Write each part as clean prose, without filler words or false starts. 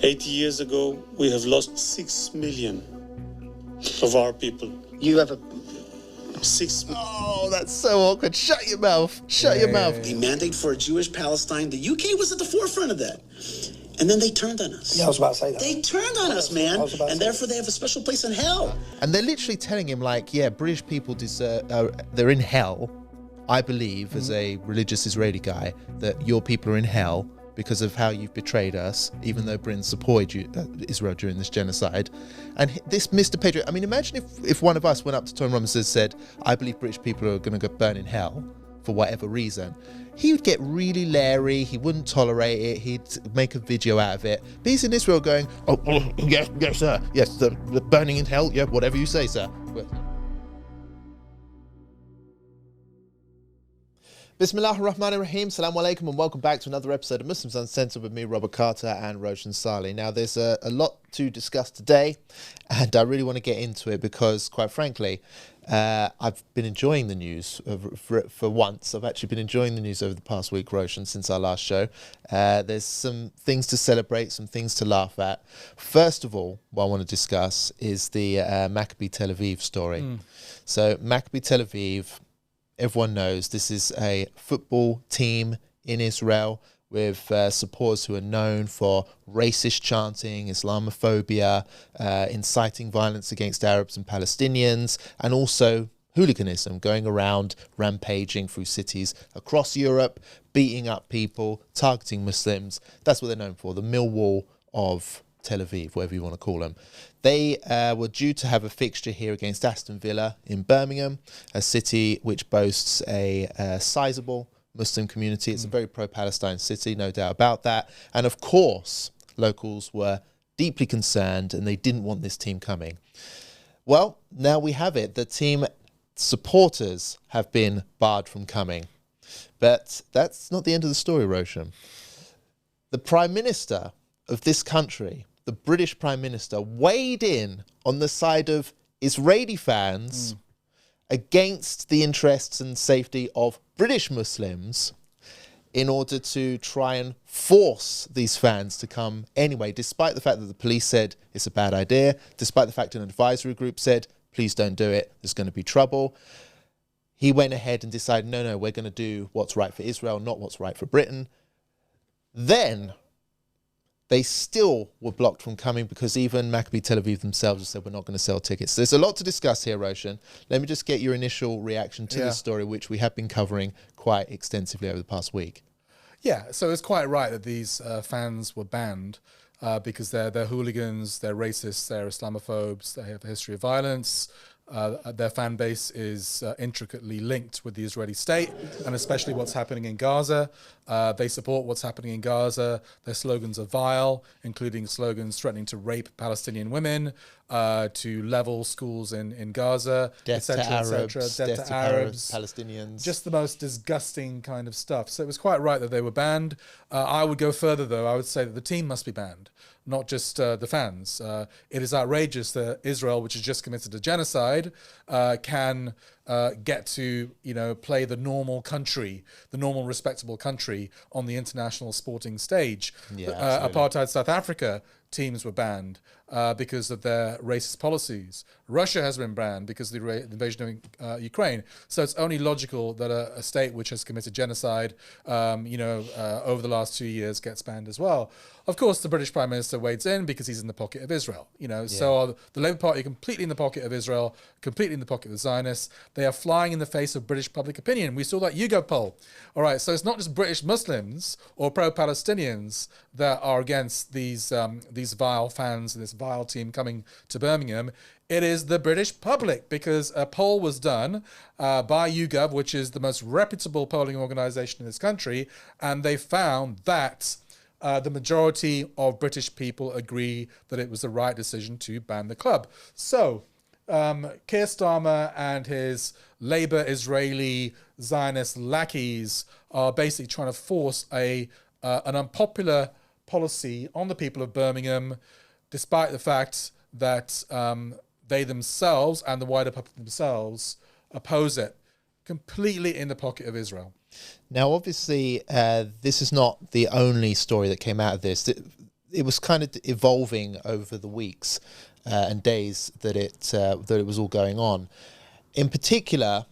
80 years ago, we have lost 6 million of our people. You have a... 6 Oh, that's so awkward. Shut your mouth. Shut your mouth. The mandate for a Jewish Palestine. The UK was at the forefront of that. And then they turned on us. Yeah, I was about to say that. They turned on us, man. And therefore they have a special place in hell. And they're literally telling him, like, yeah, British people deserve, they're in hell. I believe, as a religious Israeli guy, that your people are in hell because of how you've betrayed us, even though Britain supported Israel during this genocide. And this Mr. Patriot, I mean, imagine if one of us went up to Tom Robinson and said, I believe British people are going to go burn in hell for whatever reason. He would get really leery, he wouldn't tolerate it, he'd make a video out of it. But he's in Israel going, oh, yes, sir, yes, the burning in hell, yeah, whatever you say, sir. Bismillah ar-Rahman ar-Rahim, Assalamu alaikum, and welcome back to another episode of Muslims Uncensored with me, Robert Carter, and Roshan Saleh. Now, there's a lot to discuss today, and I really want to get into it because, quite frankly, I've been enjoying the news for once. I've actually been enjoying the news over the past week, Roshan, since our last show. There's some things to celebrate, some things to laugh at. First of all, what I want to discuss is the Maccabi Tel Aviv story. So, Maccabi Tel Aviv, everyone knows this is a football team in Israel with supporters who are known for racist chanting, Islamophobia, inciting violence against Arabs and Palestinians, and also hooliganism, going around rampaging through cities across Europe, beating up people, targeting Muslims. That's what they're known for, the Millwall of Tel Aviv, whatever you want to call them. They were due to have a fixture here against Aston Villa in Birmingham, a city which boasts a sizable Muslim community. It's a very pro-Palestine city, no doubt about that. And of course, locals were deeply concerned and they didn't want this team coming. Well, now we have it. The team supporters have been barred from coming. But that's not the end of the story, Roshan. The Prime Minister of this country, the British Prime Minister, weighed in on the side of Israeli fans against the interests and safety of British Muslims in order to try and force these fans to come anyway, despite the fact that the police said it's a bad idea, despite the fact an advisory group said, please don't do it, there's going to be trouble. He went ahead and decided, no, we're going to do what's right for Israel, not what's right for Britain. Then they still were blocked from coming because even Maccabi Tel Aviv themselves have said we're not going to sell tickets. There's a lot to discuss here, Roshan. Let me just get your initial reaction to this story, which we have been covering quite extensively over the past week. Yeah, so it's quite right that these fans were banned because they're hooligans, they're racists, they're Islamophobes, they have a history of violence. Their fan base is intricately linked with the Israeli state and especially what's happening in Gaza. They support what's happening in Gaza. Their slogans are vile, including slogans threatening to rape Palestinian women, to level schools in Gaza, death to Arabs, death to Arabs, Palestinians. Just the most disgusting kind of stuff. So it was quite right that they were banned. I would go further, though. I would say that the team must be banned, not just the fans. It is outrageous that Israel, which has just committed a genocide, can get to, play the normal country, the normal respectable country on the international sporting stage. Yeah, Apartheid South Africa teams were banned because of their racist policies. Russia has been banned because of the invasion of Ukraine. So it's only logical that a state which has committed genocide, over the last 2 years gets banned as well. Of course, the British Prime Minister wades in because he's in the pocket of Israel. So the Labour Party are completely in the pocket of Israel, completely in the pocket of the Zionists. They are flying in the face of British public opinion. We saw that YouGov poll. All right, so it's not just British Muslims or pro-Palestinians that are against these vile fans and this vile team coming to Birmingham. It is the British public, because a poll was done by YouGov, which is the most reputable polling organisation in this country, and they found that the majority of British people agree that it was the right decision to ban the club. So Keir Starmer and his Labour Israeli Zionist lackeys are basically trying to force an unpopular policy on the people of Birmingham, despite the fact that they themselves and the wider public themselves oppose it, completely in the pocket of Israel. Now, obviously, this is not the only story that came out of this. it was kind of evolving over the weeks and days that it was all going on. In particular,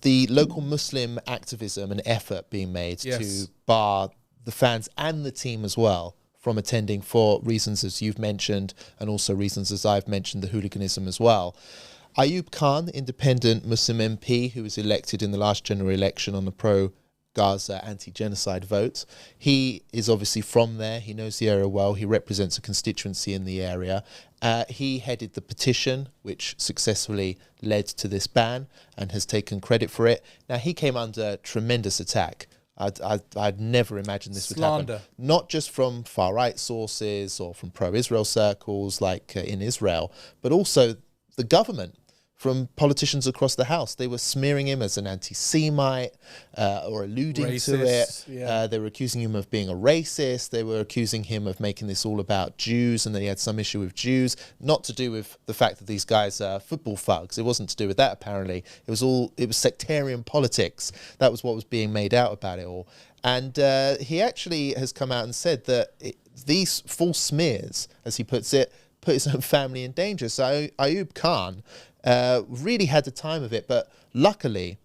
the local Muslim activism and effort being made to bar the fans and the team as well from attending for reasons as you've mentioned, and also reasons as I've mentioned, the hooliganism as well. Ayoub Khan, independent Muslim MP who was elected in the last general election on the pro-Gaza anti-genocide vote, he is obviously from there. He knows the area well. He represents a constituency in the area. He headed the petition, which successfully led to this ban and has taken credit for it. Now, he came under tremendous attack. I'd never imagined this would happen. Not just from far-right sources or from pro-Israel circles like in Israel, but also the government, from politicians across the House. They were smearing him as an anti-Semite or alluding to it. Yeah. They were accusing him of being a racist. They were accusing him of making this all about Jews and that he had some issue with Jews, not to do with the fact that these guys are football thugs. It wasn't to do with that, apparently. It was sectarian politics. That was what was being made out about it all. And he actually has come out and said that these false smears, as he puts it, put his own family in danger. So Ayoub Khan really had the time of it, but luckily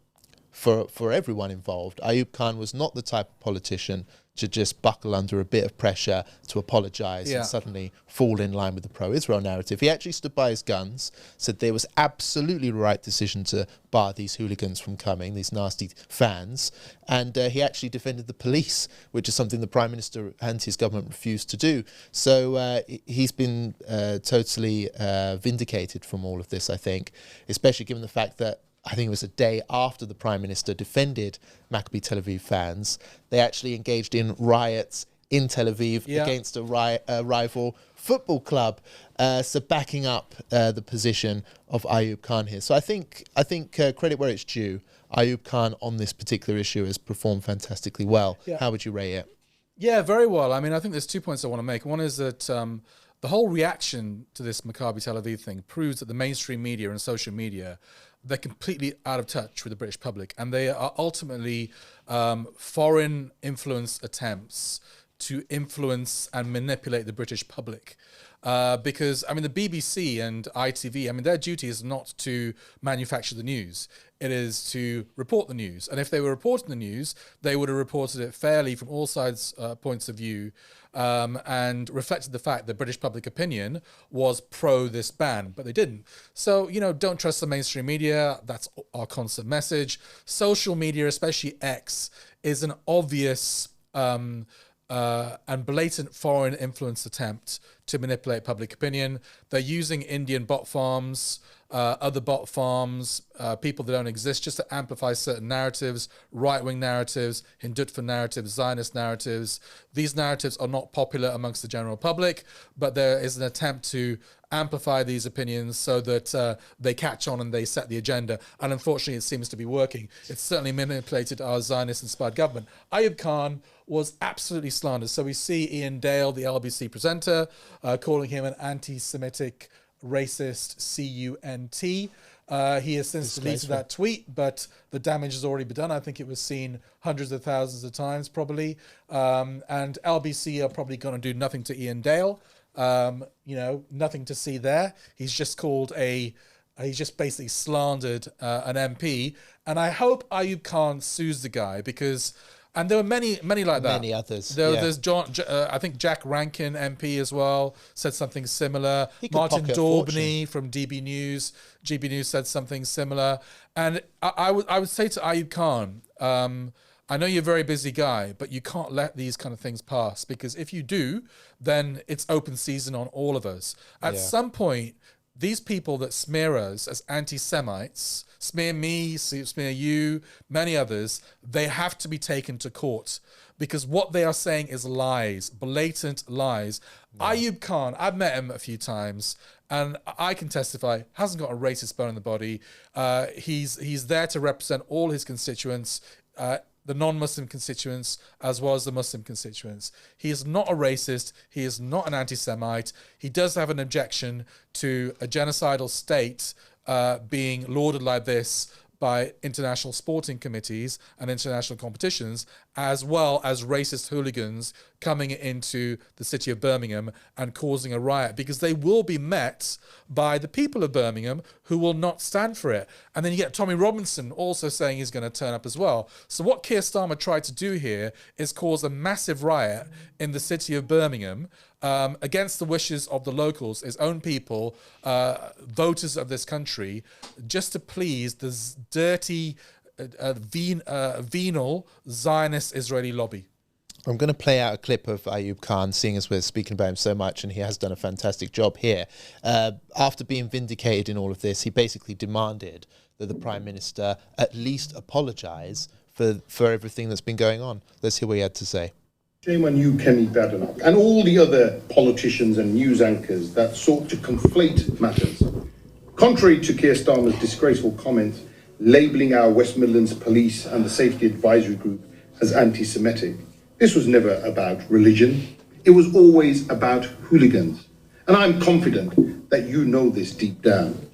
for everyone involved, Ayoub Khan was not the type of politician to just buckle under a bit of pressure to apologise and suddenly fall in line with the pro-Israel narrative. He actually stood by his guns, said there was absolutely the right decision to bar these hooligans from coming, these nasty fans, and he actually defended the police, which is something the Prime Minister and his government refused to do. So he's been totally vindicated from all of this, I think, especially given the fact that I think it was a day after the Prime Minister defended Maccabi Tel Aviv fans, they actually engaged in riots in Tel Aviv against a rival football club, so backing up the position of Ayoub Khan here. So I think credit where it's due, Ayoub Khan on this particular issue has performed fantastically well. Yeah. How would you rate it? Yeah, very well. I mean, I think there's 2 points I want to make. One is that the whole reaction to this Maccabi Tel Aviv thing proves that the mainstream media and social media, they're completely out of touch with the British public, and they are ultimately foreign influence attempts to influence and manipulate the British public. Because, I mean, the BBC and ITV, I mean, their duty is not to manufacture the news. It is to report the news. And if they were reporting the news, they would have reported it fairly from all sides' points of view, and reflected the fact that British public opinion was pro this ban, but they didn't. So, you know, don't trust the mainstream media. That's our constant message. Social media, especially X, is an obvious and blatant foreign influence attempt to manipulate public opinion. They're using Indian bot farms, other bot farms, people that don't exist, just to amplify certain narratives, right-wing narratives, Hindutva narratives, Zionist narratives. These narratives are not popular amongst the general public, but there is an attempt to amplify these opinions so that they catch on and they set the agenda. And unfortunately, it seems to be working. It's certainly manipulated our Zionist-inspired government. Ayoub Khan was absolutely slandered. So we see Ian Dale, the LBC presenter, calling him an anti-Semitic, racist cunt. He has since deleted that tweet, but the damage has already been done. I think it was seen hundreds of thousands of times, probably. And LBC are probably going to do nothing to Ian Dale. You know, nothing to see there. He's just he's just basically slandered an MP. And I hope Ayoub Khan sues the guy because... And there were many like that. Many others. There's I think Jack Rankin MP as well said something similar. Martin Daubney from GB News said something similar. And I would say to Ayoub Khan, I know you're a very busy guy, but you can't let these kind of things pass, because if you do, then it's open season on all of us. At some point, these people that smear us as anti-Semites, smear me, smear you, many others, they have to be taken to court, because what they are saying is lies, blatant lies. Ayoub Khan, I've met him a few times, and I can testify, hasn't got a racist bone in the body. He's there to represent all his constituents, the non-Muslim constituents as well as the Muslim constituents. He is not a racist. He is not an anti-Semite. He does have an objection to a genocidal state being lauded like this by international sporting committees and international competitions. as well as racist hooligans coming into the city of Birmingham and causing a riot, because they will be met by the people of Birmingham who will not stand for it. And then you get Tommy Robinson also saying he's going to turn up as well. So what Keir Starmer tried to do here is cause a massive riot in the city of Birmingham against the wishes of the locals, his own people, voters of this country, just to please this dirty, venal Zionist Israeli lobby. I'm going to play out a clip of Ayoub Khan, seeing as we're speaking about him so much, and he has done a fantastic job here. After being vindicated in all of this, he basically demanded that the Prime Minister at least apologise for everything that's been going on. Let's hear what he had to say. Shame on you, Kemi Badenoch, and all the other politicians and news anchors that sought to conflate matters. Contrary to Keir Starmer's disgraceful comments, labelling our West Midlands Police and the Safety Advisory Group as anti-Semitic, this was never about religion. It was always about hooligans. And I'm confident that you know this deep down.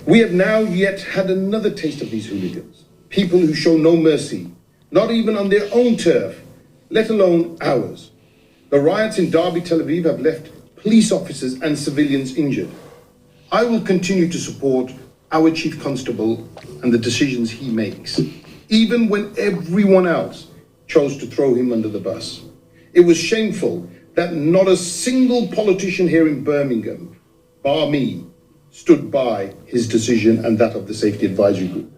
We have now yet had another taste of these hooligans. People who show no mercy, not even on their own turf, let alone ours. The riots in Maccabi Tel Aviv have left police officers and civilians injured. I will continue to support our Chief Constable and the decisions he makes, even when everyone else chose to throw him under the bus. It was shameful that not a single politician here in Birmingham, bar me, stood by his decision and that of the Safety Advisory Group.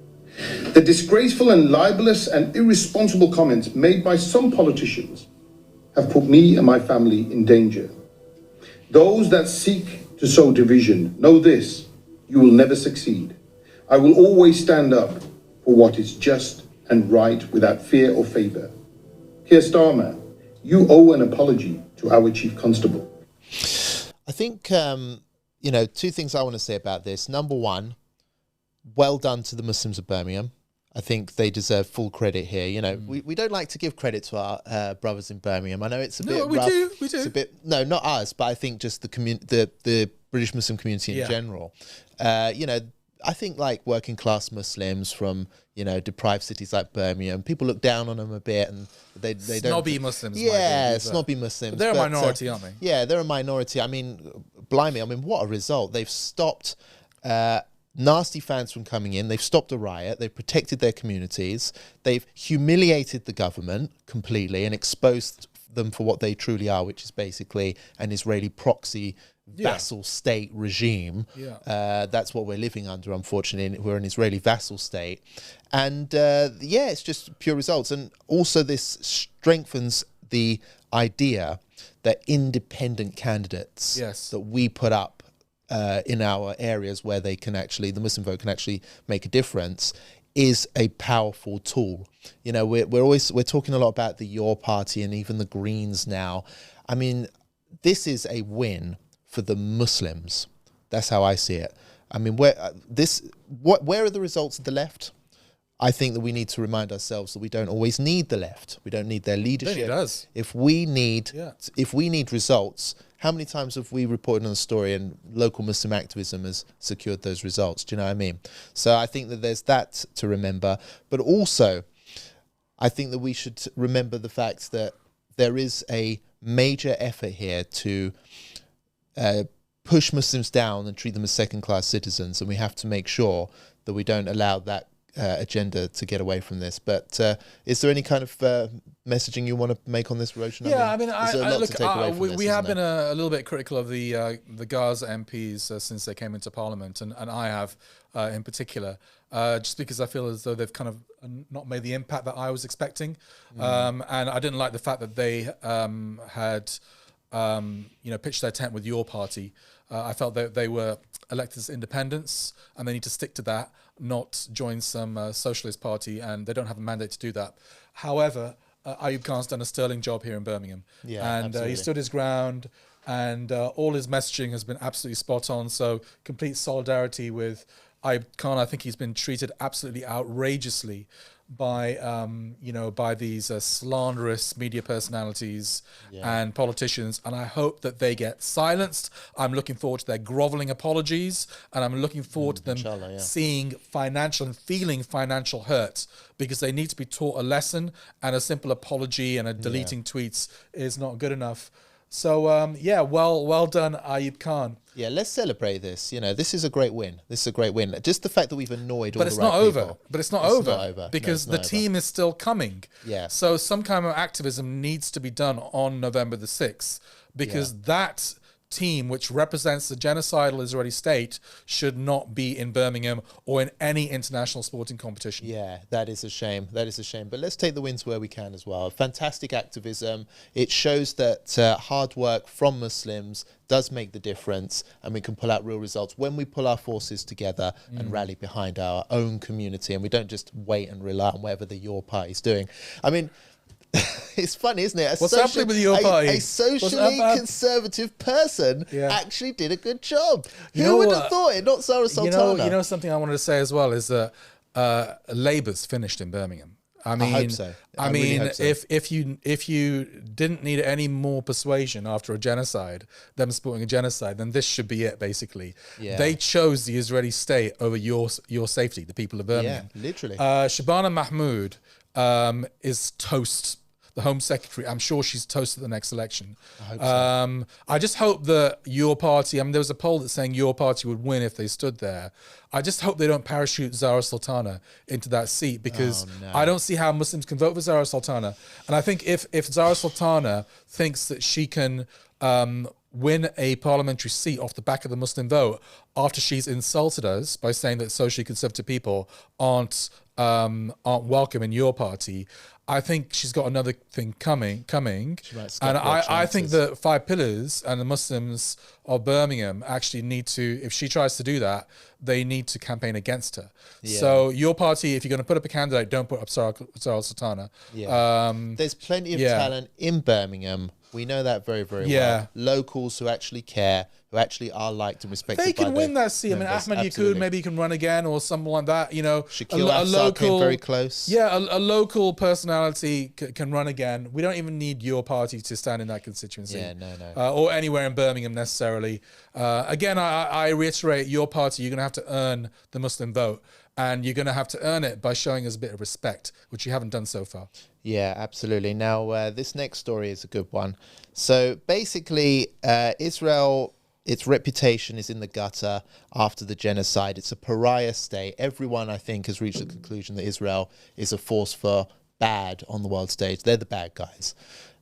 The disgraceful and libelous and irresponsible comments made by some politicians have put me and my family in danger. Those that seek to sow division, know this: you will never succeed. I will always stand up for what is just and right without fear or favour. Keir Starmer, you owe an apology to our Chief Constable. I think, two things I want to say about this. Number one, well done to the Muslims of Birmingham. I think they deserve full credit here. We don't like to give credit to our brothers in Birmingham. I know it's a bit rough. We do. It's a bit, no, not us, but I think just the British Muslim community in general. I think like working class Muslims from deprived cities like Birmingham, people look down on them a bit, and they don't. Snobby Muslims. Yeah, snobby Muslims. But they're a minority, aren't they? Yeah, they're a minority. I mean, blimey! I mean, what a result! They've stopped nasty fans from coming in. They've stopped a riot. They've protected their communities. They've humiliated the government completely and exposed them for what they truly are, which is basically an Israeli proxy vassal state regime. That's what we're living under, unfortunately. We're an Israeli vassal state. And it's just pure results. And also this strengthens the idea that independent candidates that we put up in our areas where they can actually, the Muslim vote can actually make a difference, is a powerful tool. We're talking a lot about the Your Party and even the Greens now. I mean, this is a win for the Muslims. That's how I see it. I mean, where are the results of the left? I think that we need to remind ourselves that we don't always need the left. We don't need their leadership. It does. If we need results, how many times have we reported on a story and local Muslim activism has secured those results? Do you know what I mean? So I think that there's that to remember. But also, I think that we should remember the fact that there is a major effort here to push Muslims down and treat them as second-class citizens, and we have to make sure that we don't allow that agenda to get away from this. But is there any kind of messaging you want to make on this, Roshan? We have been a little bit critical of the Gaza MPs since they came into Parliament, and I have in particular, just because I feel as though they've kind of not made the impact that I was expecting, and I didn't like the fact that they had pitched their tent with Your Party. I felt that they were elected as independents and they need to stick to that, not join some socialist party, and they don't have a mandate to do that. However, Ayoub Khan's done a sterling job here in Birmingham, and he stood his ground, and all his messaging has been absolutely spot on. So complete solidarity with Ayoub Khan. I think he's been treated absolutely outrageously by by these slanderous media personalities and politicians, and I hope that they get silenced. I'm looking forward to their groveling apologies, and I'm looking forward to them seeing financial and feeling financial hurt, because they need to be taught a lesson, and a simple apology and a deleting tweets is not good enough. So well done, Ayoub Khan. Yeah, let's celebrate this. This is a great win. This is a great win. Just the fact that we've annoyed all the right people. But it's not over. Because the team is still coming. Yeah. So some kind of activism needs to be done on November the 6th, because that team, which represents the genocidal Israeli state, should not be in Birmingham or in any international sporting competition. Yeah, that is a shame. That is a shame. But let's take the wins where we can as well. Fantastic activism. It shows that hard work from Muslims does make the difference, and we can pull out real results when we pull our forces together and rally behind our own community, and we don't just wait and rely on whatever the Party is doing. I mean, it's funny, isn't it? What's happening with your party? A socially conservative person actually did a good job. Who would have thought it? Not Zara Sultana. You know something I wanted to say as well is that Labour's finished in Birmingham. I hope so. I mean, really hope so. if you didn't need any more persuasion after a genocide, them supporting a genocide, then this should be it. Basically, they chose the Israeli state over your safety, the people of Birmingham. Yeah, literally. Shabana Mahmood is toast. The Home Secretary, I'm sure she's toast at the next election. I hope so. I just hope that your party, there was a poll that's saying your party would win if they stood there. I just hope they don't parachute Zara Sultana into that seat, because I don't see how Muslims can vote for Zara Sultana. And I think if Zara Sultana thinks that she can win a parliamentary seat off the back of the Muslim vote after she's insulted us by saying that socially conservative people aren't welcome in your party, I think she's got another thing coming. And I think the 5 pillars and the Muslims of Birmingham actually need to, if she tries to do that, they need to campaign against her. Yeah. So your party, if you're going to put up a candidate, don't put up Zara Sultana. Yeah. There's plenty of talent in Birmingham. We know that very, very well. Locals who actually care, who actually are liked and respected. They can win that seat. members. Ahmed Yacoub, maybe he can run again, or someone like that. Shaquille Afsar came very close. Yeah, a local personality can run again. We don't even need your party to stand in that constituency. Yeah, no. Or anywhere in Birmingham necessarily. Again, I reiterate, your party, you're going to have to earn the Muslim vote. And you're going to have to earn it by showing us a bit of respect, which you haven't done so far. Yeah, absolutely. Now, this next story is a good one. So basically, Israel, its reputation is in the gutter after the genocide. It's a pariah state. Everyone, I think, has reached the conclusion that Israel is a force for bad on the world stage. They're the bad guys.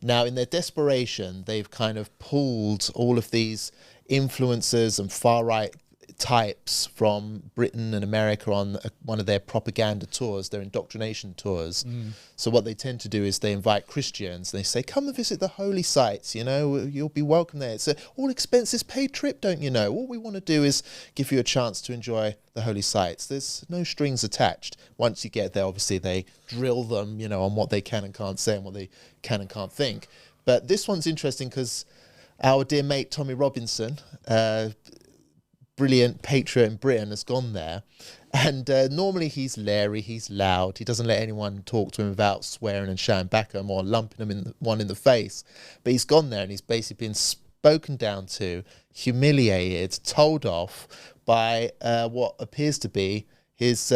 Now, in their desperation, they've kind of pulled all of these influencers and far-right types from Britain and America on one of their propaganda tours, their indoctrination tours. So what they tend to do is they invite Christians. They say, come and visit the holy sites, you'll be welcome there. It's an all expenses paid trip, don't you know? All we want to do is give you a chance to enjoy the holy sites. There's no strings attached. Once you get there, obviously they drill them, on what they can and can't say and what they can and can't think. But this one's interesting because our dear mate Tommy Robinson, brilliant patriot in Britain, has gone there, and normally he's leery, he's loud, he doesn't let anyone talk to him without swearing and shouting back at him or lumping him in the face. But he's gone there and he's basically been spoken down to, humiliated, told off by what appears to be his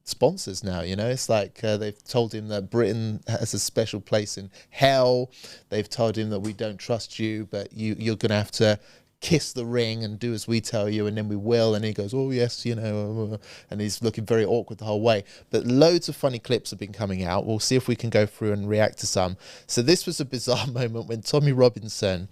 sponsors now. It's like they've told him that Britain has a special place in hell. They've told him that we don't trust you, but you're going to have to kiss the ring and do as we tell you, and then we will. And he goes, oh yes, and he's looking very awkward the whole way. But loads of funny clips have been coming out. We'll see if we can go through and react to some. So this was a bizarre moment when Tommy Robinson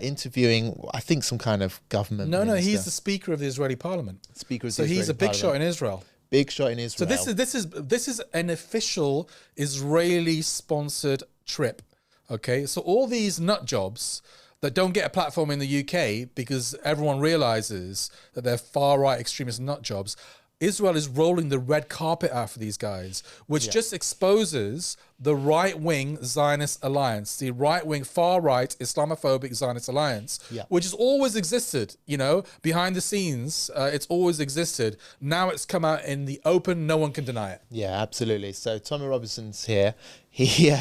interviewing, I think, some kind of government minister. He's the Speaker of the Israeli Parliament. So he's a big shot in Israel. Big shot in Israel. So this is an official Israeli sponsored trip. Okay, so all these nut jobs that don't get a platform in the UK because everyone realizes that they're far-right extremist nut jobs Israel is rolling the red carpet out for these guys, which just exposes the right-wing Zionist alliance, the right-wing, far-right Islamophobic Zionist alliance, which has always existed, you know, behind the scenes. It's always existed. Now it's come out in the open. No one can deny it. Yeah, absolutely. So Tommy Robinson's here. He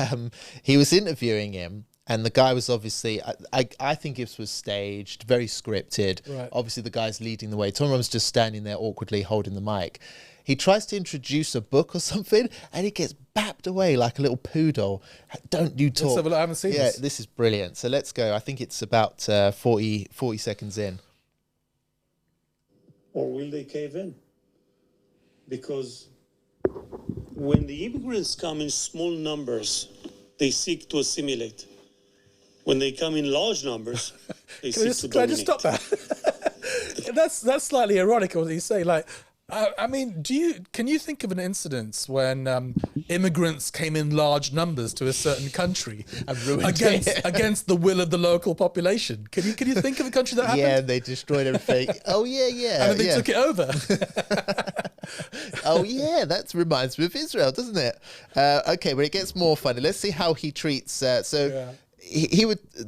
was interviewing him. And the guy was obviously, I think this was staged, very scripted. Right. Obviously, the guy's leading the way. Tom Robbinson's just standing there awkwardly holding the mic. He tries to introduce a book or something, and he gets bapped away like a little poodle. Don't you talk. Let's have a look. I haven't seen this. Yeah, this is brilliant. So let's go. I think it's about 40 seconds in. Or will they cave in? Because when the immigrants come in small numbers, they seek to assimilate. When they come in large numbers, they seek to dominate. Can I just stop that? That's slightly ironic what you say. Like, I mean, can you think of an incidence when immigrants came in large numbers to a certain country against the will of the local population? Can you think of a country that happened? Yeah, they destroyed everything. Oh yeah. And then they took it over. Oh yeah, that reminds me of Israel, doesn't it? Okay, but it gets more funny. Let's see how he treats.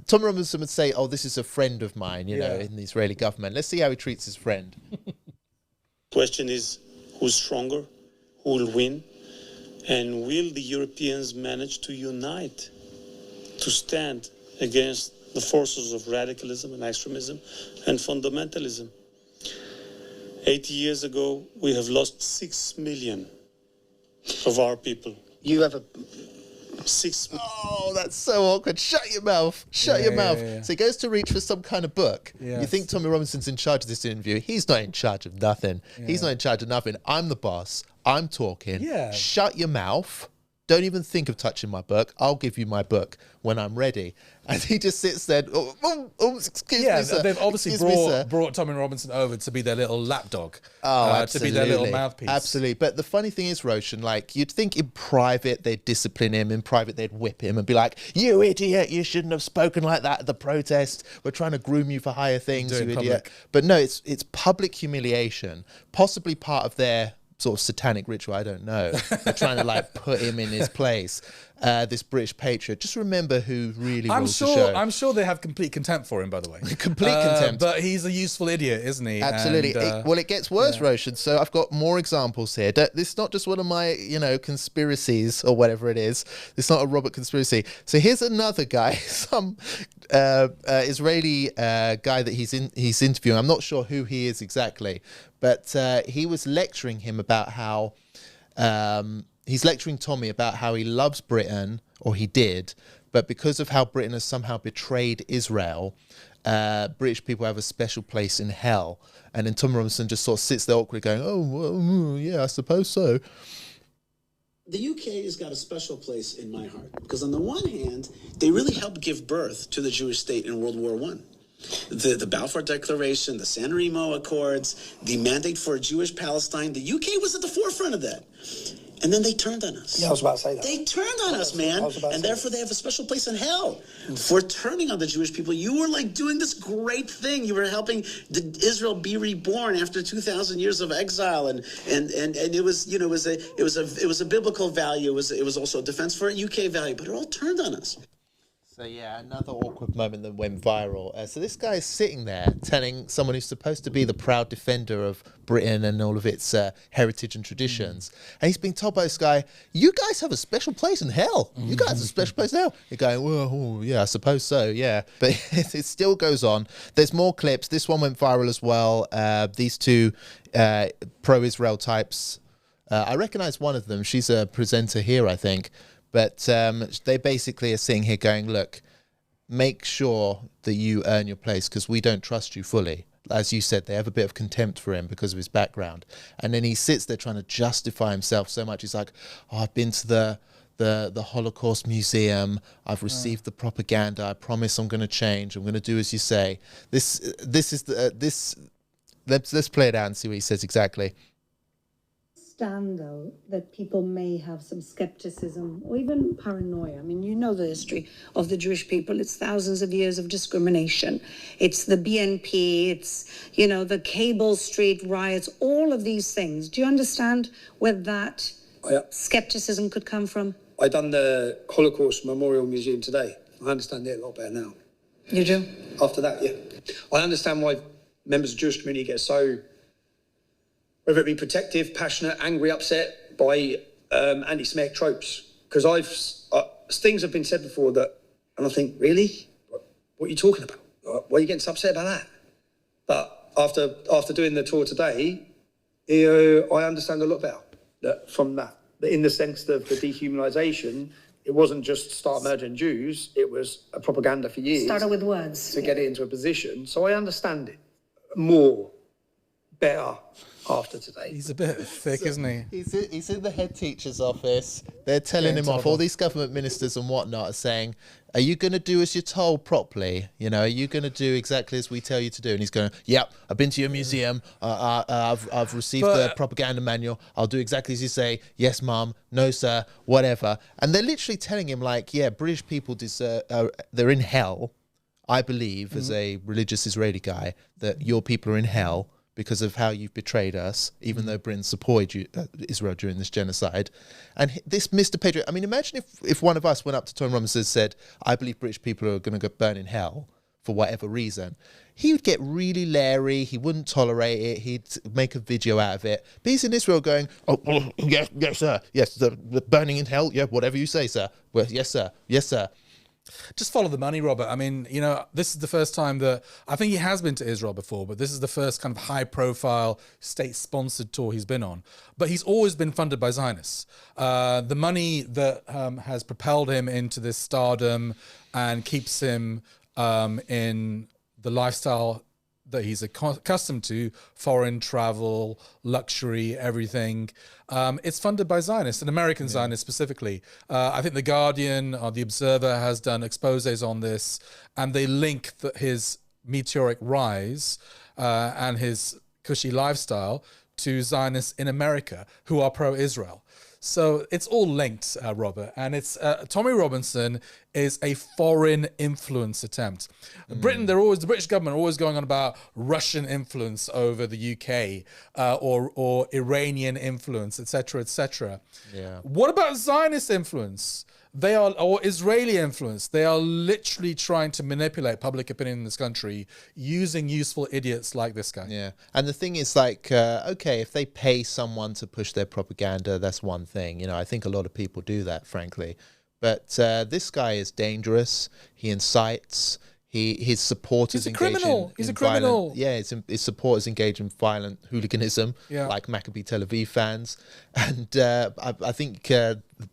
Tom Robinson would say, "Oh, this is a friend of mine," you know, in the Israeli government. Let's see how he treats his friend. Question is, who's stronger? Who will win? And will the Europeans manage to unite, to stand against the forces of radicalism and extremism and fundamentalism? 80 years ago, we have lost 6 million of our people. You have a... 6 million. Oh, that's so awkward. Shut your mouth. Shut your mouth. Yeah. So he goes to reach for some kind of book. Yes. You think Tommy Robinson's in charge of this interview. He's not in charge of nothing. Yeah. He's not in charge of nothing. I'm the boss. I'm talking. Yeah. Shut your mouth. Don't even think of touching my book. I'll give you my book when I'm ready. And he just sits there. Excuse me, sir. They've obviously brought Tommy Robinson over to be their little lapdog. To be their little mouthpiece. Absolutely. But the funny thing is, Roshan, like, you'd think in private they'd discipline him, in private they'd whip him and be like, "You idiot, you shouldn't have spoken like that at the protest. We're trying to groom you for higher things, you idiot." Public. But no, it's public humiliation, possibly part of their sort of satanic ritual, I don't know. They're trying to like put him in his place. This British patriot. Just remember who really rules the show. I'm sure they have complete contempt for him, by the way. Complete contempt. But he's a useful idiot, isn't he? Absolutely. And, Well, it gets worse, Roshan. So I've got more examples here. This is not just one of my, conspiracies or whatever it is. It's not a Robert conspiracy. So here's another guy, some Israeli guy that he's interviewing. I'm not sure who he is exactly, but he was lecturing him about how he's lecturing Tommy about how he loves Britain, or he did, but because of how Britain has somehow betrayed Israel, British people have a special place in hell. And then Tommy Robinson just sort of sits there awkwardly going, "Oh, well, yeah, I suppose so." The UK has got a special place in my heart because on the one hand, they really helped give birth to the Jewish state in World War I. The Balfour Declaration, the San Remo Accords, the mandate for a Jewish Palestine, the UK was at the forefront of that. And then they turned on us. Yeah, I was about to say that. They turned on us, man. And therefore they have a special place in hell for turning on the Jewish people. You were like doing this great thing. You were helping Israel be reborn after 2,000 years of exile. And it was, it was a biblical value. It was also a defense for a UK value, but it all turned on us. So yeah, another awkward moment that went viral. So this guy is sitting there telling someone who's supposed to be the proud defender of Britain and all of its heritage and traditions, and he's being told by this guy, "You guys have a special place in hell. You guys have a special place in hell." You're going, "Well, yeah, I suppose so, yeah." But it still goes on. There's more clips. This one went viral as well. These two pro-Israel types. I recognize one of them. She's a presenter here, I think. But they basically are sitting here going, "Look, make sure that you earn your place because we don't trust you fully." As you said, they have a bit of contempt for him because of his background. And then he sits there trying to justify himself so much. He's like, "Oh, I've been to the Holocaust Museum. I've received the propaganda. I promise I'm going to change. I'm going to do as you say." Let's play it out and see what he says exactly. understand, though, that people may have some skepticism or even paranoia. I mean, you know the history of the Jewish people. It's thousands of years of discrimination. It's the BNP, it's, you know, the Cable Street riots, all of these things. Do you understand where that skepticism could come from? I done the Holocaust Memorial Museum today. I understand it a lot better now. You do? After that, yeah. I understand why members of the Jewish community get so, whether it be protective, passionate, angry, upset by anti-Semitic tropes. Because things have been said before that, and I think, really? What are you talking about? Why are you getting so upset about that? But after doing the tour today, I understand a lot better from that. In the sense of the dehumanisation, it wasn't just start murdering Jews, it was a propaganda for years. Started with words. To get it into a position. So I understand it better after today. He's a bit thick, isn't he? He's in the head teacher's office. They're telling him off. All these government ministers and whatnot are saying, are you going to do as you're told properly? You know, are you going to do exactly as we tell you to do? And he's going, yep, I've been to your museum. I've received the propaganda manual. I'll do exactly as you say. Yes, mum. No, sir. Whatever. And they're literally telling him, like, yeah, British people deserve, they're in hell. I believe, as a religious Israeli guy, that your people are in hell because of how you've betrayed us, even though Britain supported Israel during this genocide. And this Mr. Patriot, I mean, imagine if one of us went up to Tom Robinson and said, I believe British people are going to go burn in hell for whatever reason. He would get really leery. He wouldn't tolerate it. He'd make a video out of it. But he's in Israel going, oh, yes, sir. Yes, the burning in hell. Yeah, whatever you say, sir. Well, yes, sir. Yes, sir. Just follow the money, Robert. I mean, you know, this is the first time that I think he has been to Israel before, but this is the first kind of high-profile, state-sponsored tour he's been on. But he's always been funded by Zionists. The money that has propelled him into this stardom and keeps him in the lifestyle that he's accustomed to, foreign travel, luxury, everything. It's funded by Zionists, and American Zionists specifically. I think The Guardian or The Observer has done exposés on this, and they link his meteoric rise and his cushy lifestyle to Zionists in America who are pro-Israel. So it's all linked, Robert, and it's Tommy Robinson is a foreign influence attempt. Britain, the British government are always going on about Russian influence over the UK or Iranian influence, etc., etc. Yeah. What about Zionist influence? Or Israeli influence. They are literally trying to manipulate public opinion in this country using useful idiots like this guy. Yeah. And the thing is, like, okay, if they pay someone to push their propaganda, that's one thing. You know, I think a lot of people do that, frankly. But this guy is dangerous. He incites. His supporters engage in He's a criminal. Violent, yeah, his supporters engage in violent hooliganism, like Maccabi Tel Aviv fans. And I think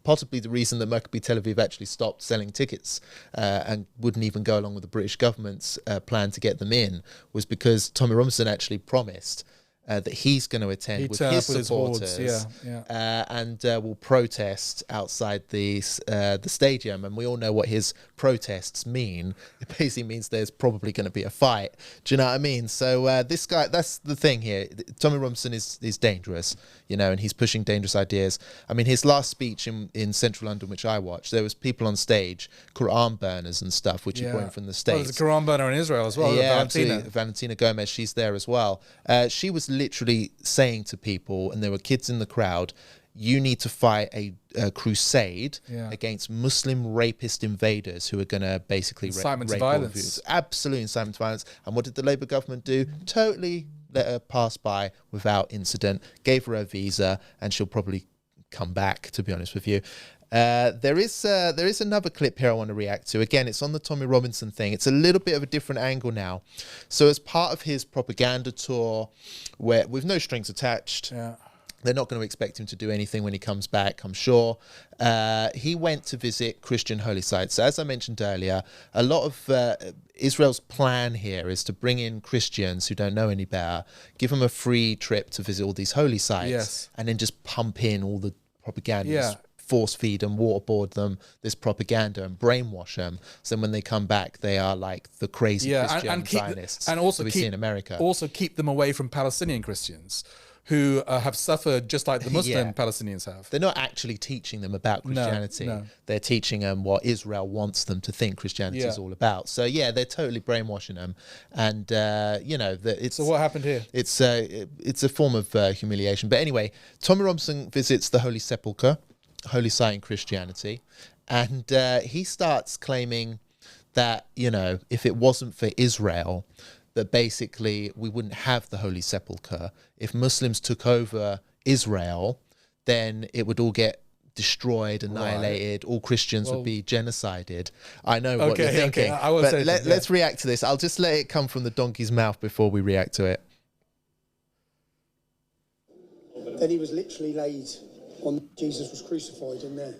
possibly the reason that Maccabi Tel Aviv actually stopped selling tickets and wouldn't even go along with the British government's plan to get them in was because Tommy Robinson actually promised that he's going to attend with his supporters and will protest outside the stadium. And we all know what his protests mean. It basically means there's probably going to be a fight. Do you know what I mean? So this guy, that's the thing here. Tommy Robinson is dangerous, you know, and he's pushing dangerous ideas. I mean, his last speech in central London, which I watched, there was people on stage, Quran burners and stuff, which he brought in from the States. Well, there's a Quran burner in Israel as well. Yeah, Valentina. absolutely. Valentina Gomez, she's there as well. She was literally saying to people, and there were kids in the crowd, you need to fight a crusade against Muslim rapist invaders who are going to basically incitement rape to violence. Absolute incitement to violence. And what did the Labour government do? Totally let her pass by without incident, gave her a visa, and she'll probably come back, to be honest with you. There is another clip here I want to react to. Again, it's on the Tommy Robinson thing. It's a little bit of a different angle now. So as part of his propaganda tour, where with no strings attached, they're not going to expect him to do anything when he comes back, I'm sure. He went to visit Christian holy sites. So as I mentioned earlier, a lot of Israel's plan here is to bring in Christians who don't know any better, give them a free trip to visit all these holy sites, and then just pump in all the propaganda, force feed and waterboard them this propaganda and brainwash them. So when they come back, they are like the crazy Christian Zionists and also that we see in America. Also keep them away from Palestinian Christians who have suffered just like the Muslim Palestinians have. They're not actually teaching them about Christianity. No. They're teaching them what Israel wants them to think Christianity is all about. So yeah, they're totally brainwashing them, and it's. So what happened here? It's a form of humiliation. But anyway, Tommy Robinson visits the Holy Sepulchre, holy site in Christianity, and he starts claiming that if it wasn't for Israel, that basically we wouldn't have the Holy Sepulchre. If Muslims took over Israel, then it would all get destroyed, annihilated. All Christians would be genocided. I know what you're thinking. I won't say let's react to this. I'll just let it come from the donkey's mouth before we react to it. Then he was literally laid on. Jesus was crucified in there.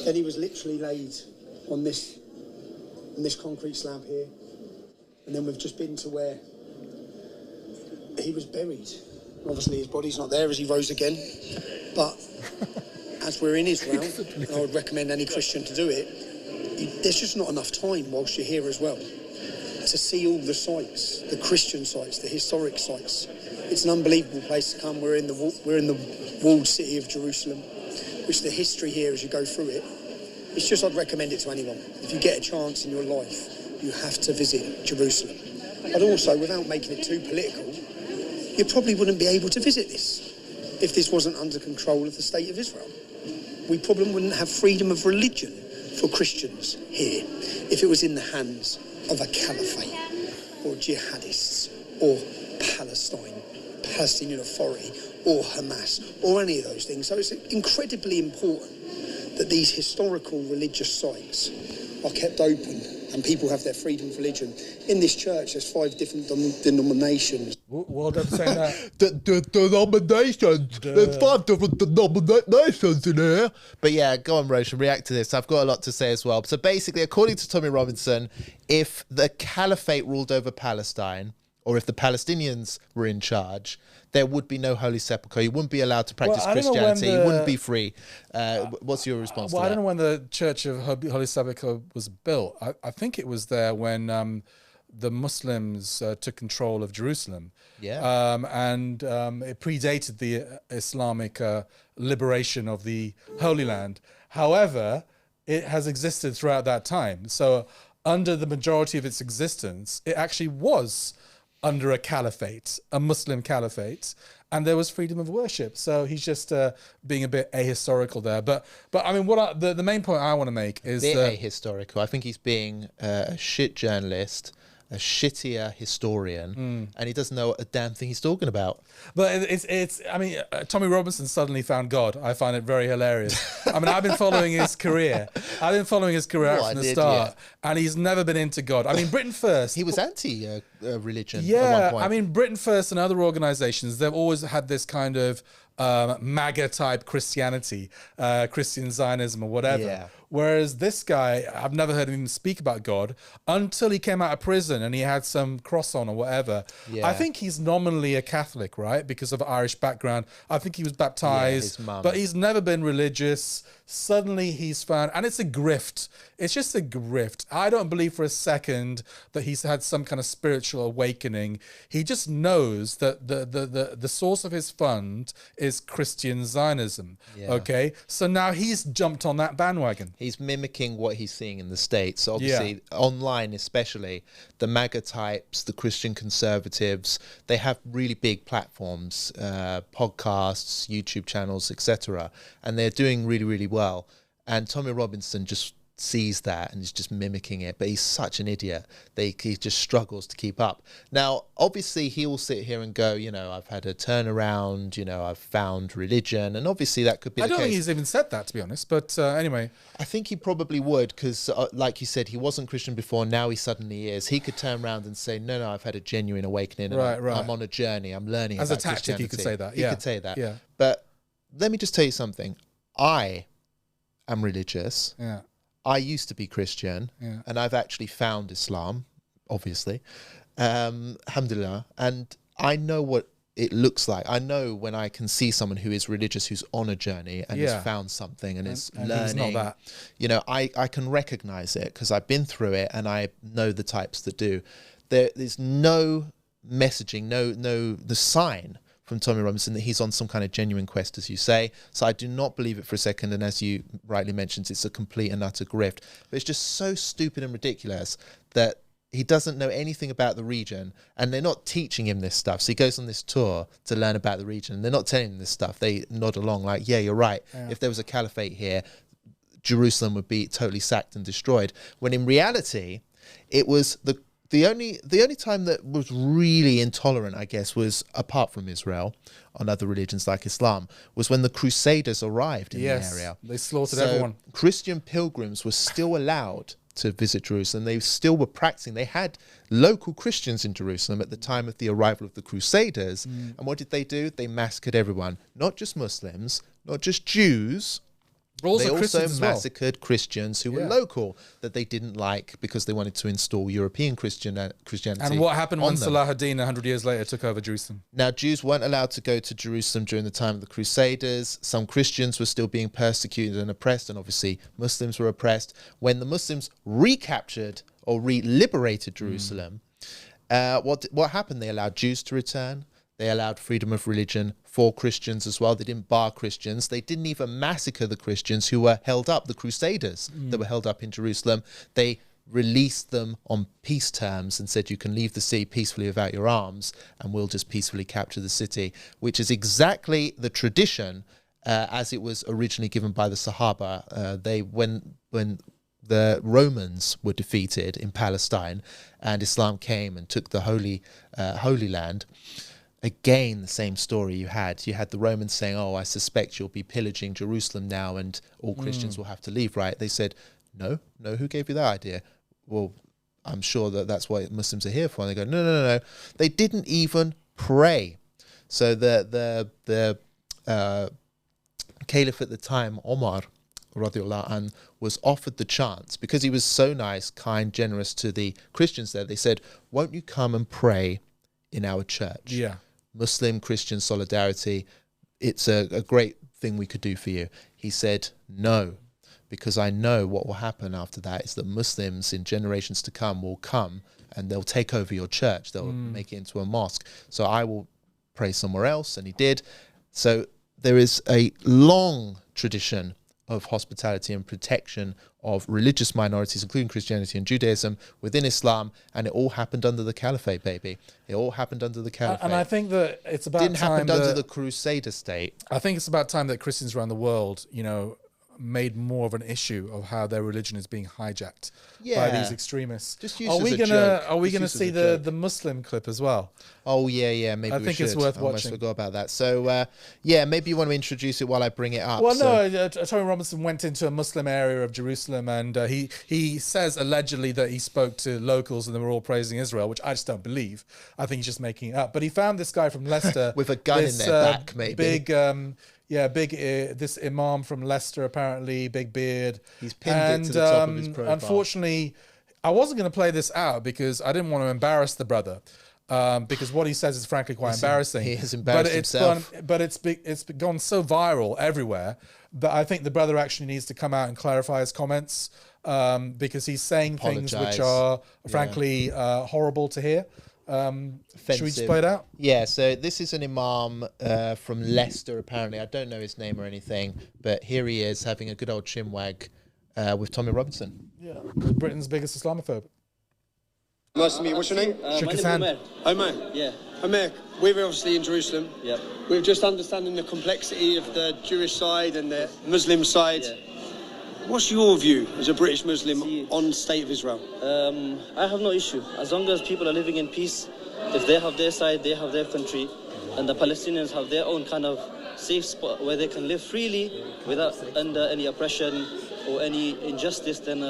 Then he was literally laid on this concrete slab here. And then we've just been to where he was buried. Obviously, his body's not there as he rose again. But as we're in Israel, and I would recommend any Christian to do it, there's just not enough time whilst you're here as well to see all the sites, the Christian sites, the historic sites. It's an unbelievable place to come. We're in the walled city of Jerusalem, which the history here as you go through it, it's just I'd recommend it to anyone. If you get a chance in your life, you have to visit Jerusalem. But also, without making it too political, you probably wouldn't be able to visit this if this wasn't under control of the state of Israel. We probably wouldn't have freedom of religion for Christians here if it was in the hands of a caliphate or jihadists or Palestinian Authority or Hamas or any of those things. So it's incredibly important that these historical religious sites are kept open and people have their freedom of religion. In this church, there's 5 different denominations. Well, don't say that. Denominations. There's 5 different denominations in here. But yeah, go on, Roshan, react to this. I've got a lot to say as well. So basically, according to Tommy Robinson, if the caliphate ruled over Palestine, or if the Palestinians were in charge, there would be no Holy Sepulchre. You wouldn't be allowed to practice Christianity. You wouldn't be free. What's your response to that? I don't know when the Church of Holy Sepulchre was built. I think it was there when the Muslims took control of Jerusalem. Yeah. And it predated the Islamic liberation of the Holy Land. However, it has existed throughout that time. So under the majority of its existence, it actually was under a caliphate, a Muslim caliphate, and there was freedom of worship. So he's just being a bit ahistorical there. But I mean, the main point I want to make is ahistorical. I think he's being a shit journalist, a shittier historian, and he doesn't know a damn thing he's talking about. But it's I mean, Tommy Robinson suddenly found God. I find it very hilarious. I mean, I've been following his career. Right from the start, and he's never been into God. I mean, Britain First. He was anti-religion yeah, at one point. I mean, Britain First and other organizations, they've always had this kind of MAGA type Christianity, Christian Zionism or whatever. Yeah. Whereas this guy, I've never heard him speak about God until he came out of prison and he had some cross on or whatever. Yeah. I think he's nominally a Catholic, right? Because of Irish background. I think he was baptized, but he's never been religious. Suddenly he's found, and it's a grift. It's just a grift. I don't believe for a second that he's had some kind of spiritual awakening. He just knows that the source of his fund is Christian Zionism. Yeah. Okay, so now he's jumped on that bandwagon. He's mimicking what he's seeing in the States. So obviously, online especially, the MAGA types, the Christian conservatives, they have really big platforms, podcasts, YouTube channels, etc. And they're doing really, really well. And Tommy Robinson just sees that and is just mimicking it, but he's such an idiot that he just struggles to keep up. Now, obviously, he will sit here and go, I've had a turnaround, I've found religion, and obviously that could be the case. I don't think he's even said that, to be honest, but anyway. I think he probably would, because like you said, he wasn't Christian before, now he suddenly is. He could turn around and say, no, I've had a genuine awakening, and I'm on a journey, I'm learning as about a tactic, he could say that. Yeah. He could say that. Yeah. But let me just tell you something. I am religious. Yeah. I used to be Christian, and I've actually found Islam, obviously, alhamdulillah, and I know what it looks like. I know when I can see someone who is religious, who's on a journey and has found something and is learning. He's not that. I can recognize it because I've been through it and I know the types that do. There's no messaging, the sign from Tommy Robinson that he's on some kind of genuine quest, as you say. So I do not believe it for a second. And as you rightly mentioned, it's a complete and utter grift. But it's just so stupid and ridiculous that he doesn't know anything about the region, and they're not teaching him this stuff. So he goes on this tour to learn about the region, and they're not telling him this stuff. They nod along like, yeah, you're right. Yeah. If there was a caliphate here, Jerusalem would be totally sacked and destroyed. When in reality, it was the only time that was really intolerant, I guess, was apart from Israel on other religions like Islam, was when the Crusaders arrived in the area. They slaughtered everyone. Christian pilgrims were still allowed to visit Jerusalem. They still were practicing. They had local Christians in Jerusalem at the time of the arrival of the Crusaders. And what did they do? They massacred everyone, not just Muslims, not just Jews. They also massacred Christians who were local that they didn't like because they wanted to install European Christianity. And what happened when Salahuddin 100 years later took over Jerusalem? Now, Jews weren't allowed to go to Jerusalem during the time of the Crusaders. Some Christians were still being persecuted and oppressed, and obviously Muslims were oppressed. When the Muslims recaptured or re-liberated Jerusalem, what happened? They allowed Jews to return. They allowed freedom of religion for Christians as well. They didn't bar Christians. They didn't even massacre the Christians who were held up, the Crusaders that were held up in Jerusalem. They released them on peace terms and said, you can leave the city peacefully without your arms and we'll just peacefully capture the city, which is exactly the tradition as it was originally given by the Sahaba. When the Romans were defeated in Palestine and Islam came and took the Holy Land, again, the same story you had the Romans saying, oh, I suspect you'll be pillaging Jerusalem now and all Christians will have to leave, right? They said, no, who gave you that idea? Well, I'm sure that's what Muslims are here for. And they go, no. They didn't even pray. So the caliph at the time, Omar, radiallahu anh, was offered the chance, because he was so nice, kind, generous to the Christians there. They said, won't you come and pray in our church? Yeah. Muslim-Christian solidarity, it's a great thing we could do for you. He said, no, because I know what will happen after that is that Muslims in generations to come will come and they'll take over your church. They'll make it into a mosque. So I will pray somewhere else. And he did. So there is a long tradition of hospitality and protection of religious minorities, including Christianity and Judaism, within Islam, and it all happened under the Caliphate, baby. It all happened under the Caliphate. And I think that it's about didn't happen under the Crusader state. I think it's about time that Christians around the world, made more of an issue of how their religion is being hijacked by these extremists. Just use are we gonna see the Muslim clip as well? Oh yeah, maybe I think it's worth watching. I almost forgot about that. So maybe you want to introduce it while I bring it up. Well, no, Tommy Robinson went into a Muslim area of Jerusalem, and he says allegedly that he spoke to locals and they were all praising Israel, which I just don't believe. I think he's just making it up. But he found this guy from Leicester with a gun in their back, maybe. This Imam from Leicester, apparently, big beard. He's pinned it to the top of his profile. Unfortunately, I wasn't going to play this out because I didn't want to embarrass the brother. Because what he says is frankly quite embarrassing. He has embarrassed himself. But it's gone so viral everywhere that I think the brother actually needs to come out and clarify his comments because he's saying things which are frankly horrible to hear. Should we just play it out? Yeah, so this is an Imam from Leicester, apparently. I don't know his name or anything, but here he is having a good old chinwag with Tommy Robinson. Yeah, Britain's biggest Islamophobe. Nice to meet you. What's your name? Shook his hand. Omer. Yeah. Omer, we're obviously in Jerusalem. Yep. We're just understanding the complexity of the Jewish side and the Muslim side. Yeah. What's your view as a British Muslim on the state of Israel? I have no issue. As long as people are living in peace, if they have their side, they have their country, and the Palestinians have their own kind of safe spot where they can live freely without under any oppression or any injustice, then